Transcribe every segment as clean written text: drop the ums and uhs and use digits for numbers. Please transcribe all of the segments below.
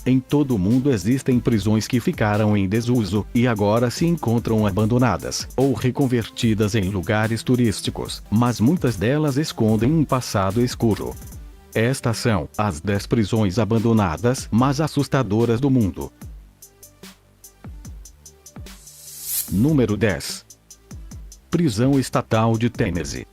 Em todo o mundo existem prisões que ficaram em desuso, e agora se encontram abandonadas, ou reconvertidas em lugares turísticos, mas muitas delas escondem um passado escuro. Estas são as 10 prisões abandonadas mas assustadoras do mundo. Número 10. Prisão Estatal de Tennessee.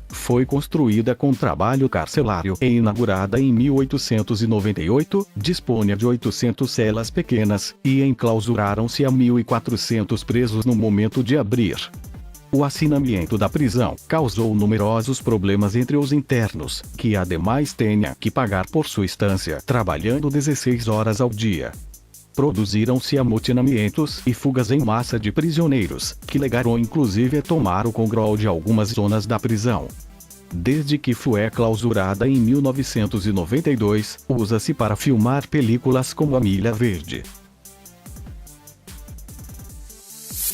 Foi construída com trabalho carcerário e inaugurada em 1898, dispunha de 800 celas pequenas, e enclausuraram-se a 1.400 presos no momento de abrir. O hacinamento da prisão causou numerosos problemas entre os internos, que ademais tinham que pagar por sua estância, trabalhando 16 horas ao dia. Produziram-se amotinamentos e fugas em massa de prisioneiros, que legaram inclusive a tomar o controle de algumas zonas da prisão. Desde que foi clausurada em 1992, usa-se para filmar películas como A Milha Verde.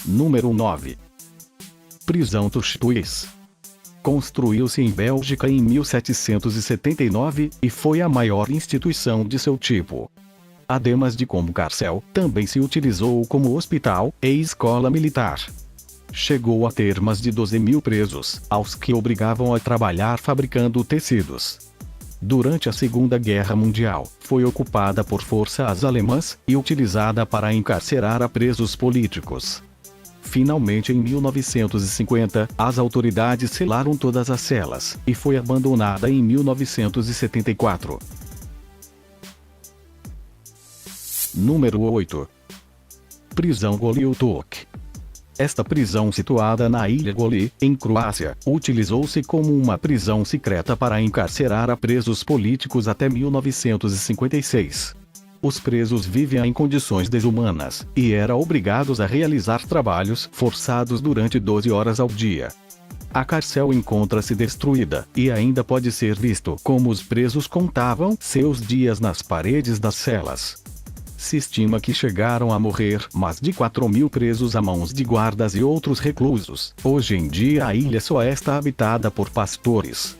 Número 9. Prisão Tortues. Construiu-se em Bélgica em 1779, e foi a maior instituição de seu tipo. Ademais de como carcel, também se utilizou como hospital e escola militar. Chegou a ter mais de 12.000 presos, aos que obrigavam a trabalhar fabricando tecidos. Durante a Segunda Guerra Mundial, foi ocupada por forças alemãs e utilizada para encarcerar a presos políticos. Finalmente, em 1950, as autoridades selaram todas as celas, e foi abandonada em 1974. Número 8. Prisão Goli Otok. Esta prisão, situada na ilha Goli, em Croácia, utilizou-se como uma prisão secreta para encarcerar a presos políticos até 1956. Os presos viviam em condições desumanas, e eram obrigados a realizar trabalhos forçados durante 12 horas ao dia. A carcel encontra-se destruída, e ainda pode ser visto como os presos contavam seus dias nas paredes das celas. Se estima que chegaram a morrer mais de 4.000 presos a mãos de guardas e outros reclusos. Hoje em dia a ilha só está habitada por pastores.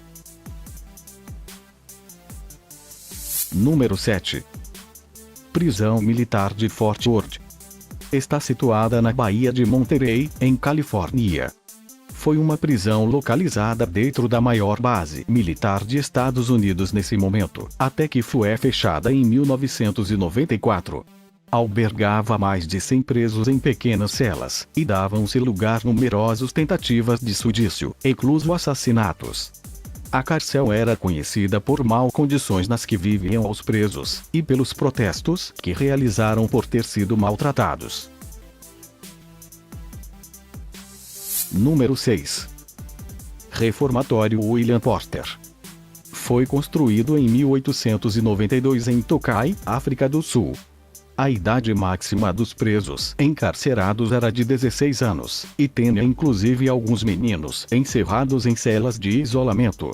Número 7. Prisão Militar de Fort Worth. Está situada na Baía de Monterey, em Califórnia. Foi uma prisão localizada dentro da maior base militar de Estados Unidos nesse momento, até que foi fechada em 1994. Albergava mais de 100 presos em pequenas celas, e davam-se lugar numerosas tentativas de suicídio, incluso assassinatos. A carcel era conhecida por mal condições nas que viviam os presos, e pelos protestos que realizaram por ter sido maltratados. Número 6. Reformatório William Porter. Foi construído em 1892 em Tokai, África do Sul. A idade máxima dos presos encarcerados era de 16 anos, e tinha inclusive alguns meninos encerrados em celas de isolamento.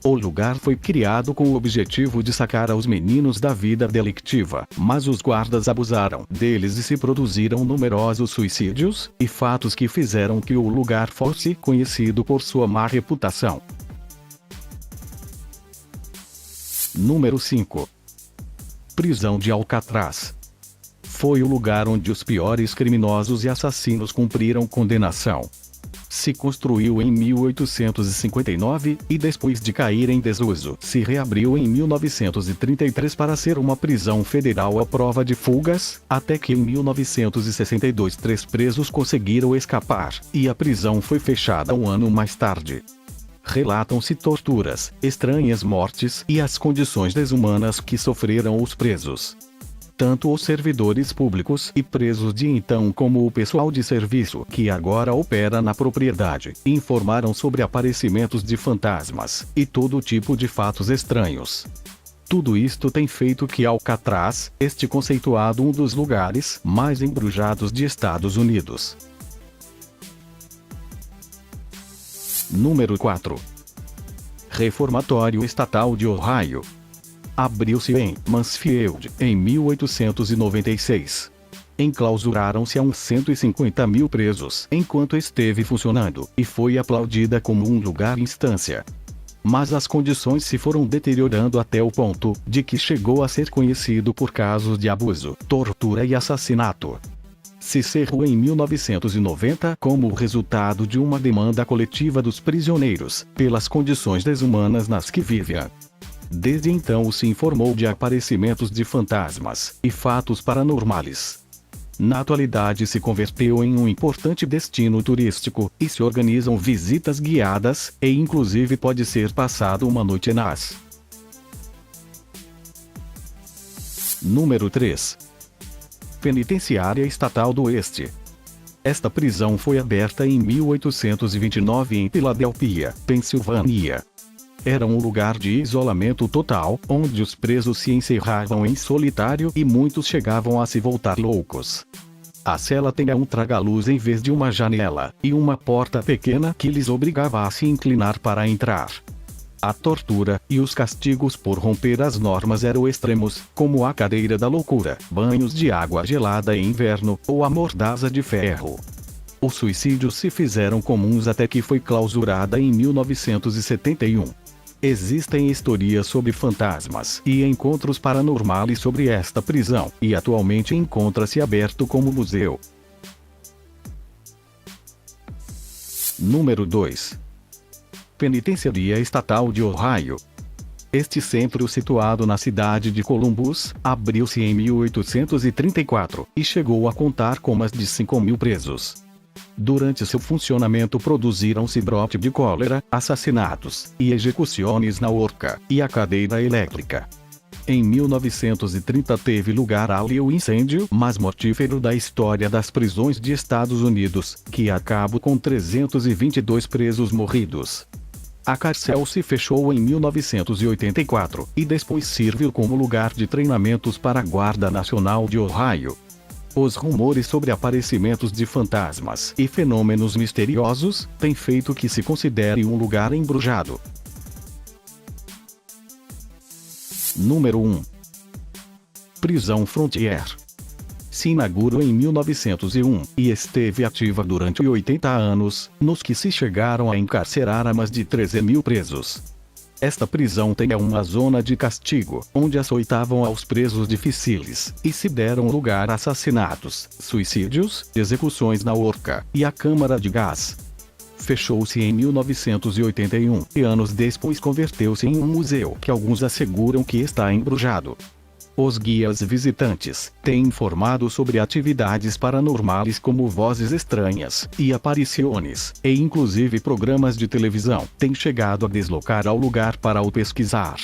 O lugar foi criado com o objetivo de sacar os meninos da vida delictiva, mas os guardas abusaram deles e se produziram numerosos suicídios, e fatos que fizeram que o lugar fosse conhecido por sua má reputação. Número 5. Prisão de Alcatraz. Foi o lugar onde os piores criminosos e assassinos cumpriram condenação. Se construiu em 1859, e depois de cair em desuso, se reabriu em 1933 para ser uma prisão federal à prova de fugas, até que em 1962 3 presos conseguiram escapar, e a prisão foi fechada um ano mais tarde. Relatam-se torturas, estranhas mortes e as condições desumanas que sofreram os presos. Tanto os servidores públicos e presos de então como o pessoal de serviço que agora opera na propriedade, informaram sobre aparecimentos de fantasmas e todo tipo de fatos estranhos. Tudo isto tem feito que Alcatraz este conceituado um dos lugares mais embrujados de Estados Unidos. Número 4. Reformatório Estatal de Ohio. Abriu-se em Mansfield, em 1896. Enclausuraram-se a uns 150.000 presos enquanto esteve funcionando, e foi aplaudida como um lugar instância. mas as condições se foram deteriorando até o ponto de que chegou a ser conhecido por casos de abuso, tortura e assassinato. Se encerrou em 1990 como resultado de uma demanda coletiva dos prisioneiros, pelas condições desumanas nas que viviam. Desde então se informou de aparecimentos de fantasmas e fatos paranormais. Na atualidade se converteu em um importante destino turístico, e se organizam visitas guiadas, e inclusive pode ser passado uma noite nas. Número 3. Penitenciária Estatal do Oeste. Esta prisão foi aberta em 1829 em Filadélfia, Pensilvânia. Era um lugar de isolamento total, onde os presos se encerravam em solitário e muitos chegavam a se voltar loucos. A cela tinha um tragaluz em vez de uma janela, e uma porta pequena que lhes obrigava a se inclinar para entrar. A tortura e os castigos por romper as normas eram extremos, como a cadeira da loucura, banhos de água gelada em inverno, ou a mordaça de ferro. Os suicídios se fizeram comuns até que foi clausurada em 1971. Existem historias sobre fantasmas e encontros paranormais sobre esta prisão, e atualmente encontra-se aberto como museu. Número 2. Penitenciaria Estatal de Ohio. Este centro, situado na cidade de Columbus, abriu-se em 1834, e chegou a contar com mais de 5.000 presos. Durante seu funcionamento produziram-se brote de cólera, assassinatos e execuções na horca e a cadeira elétrica. Em 1930 teve lugar ali o incêndio mais mortífero da história das prisões de Estados Unidos, que acabou com 322 presos morridos. A cárcel se fechou em 1984, e depois serviu como lugar de treinamentos para a Guarda Nacional de Ohio. Os rumores sobre aparecimentos de fantasmas e fenômenos misteriosos têm feito que se considere um lugar embrujado. Número 1. Prisão Frontier. Se inaugurou em 1901, e esteve ativa durante 80 anos, nos que se chegaram a encarcerar a mais de 13.000 presos. Esta prisão tem uma zona de castigo, onde açoitavam aos presos difíceis, e se deram lugar a assassinatos, suicídios, execuções na horca, e a câmara de gás. Fechou-se em 1981, e anos depois converteu-se em um museu que alguns asseguram que está embrujado. Os guias visitantes têm informado sobre atividades paranormais como vozes estranhas e aparições, e inclusive programas de televisão têm chegado a deslocar ao lugar para o pesquisar.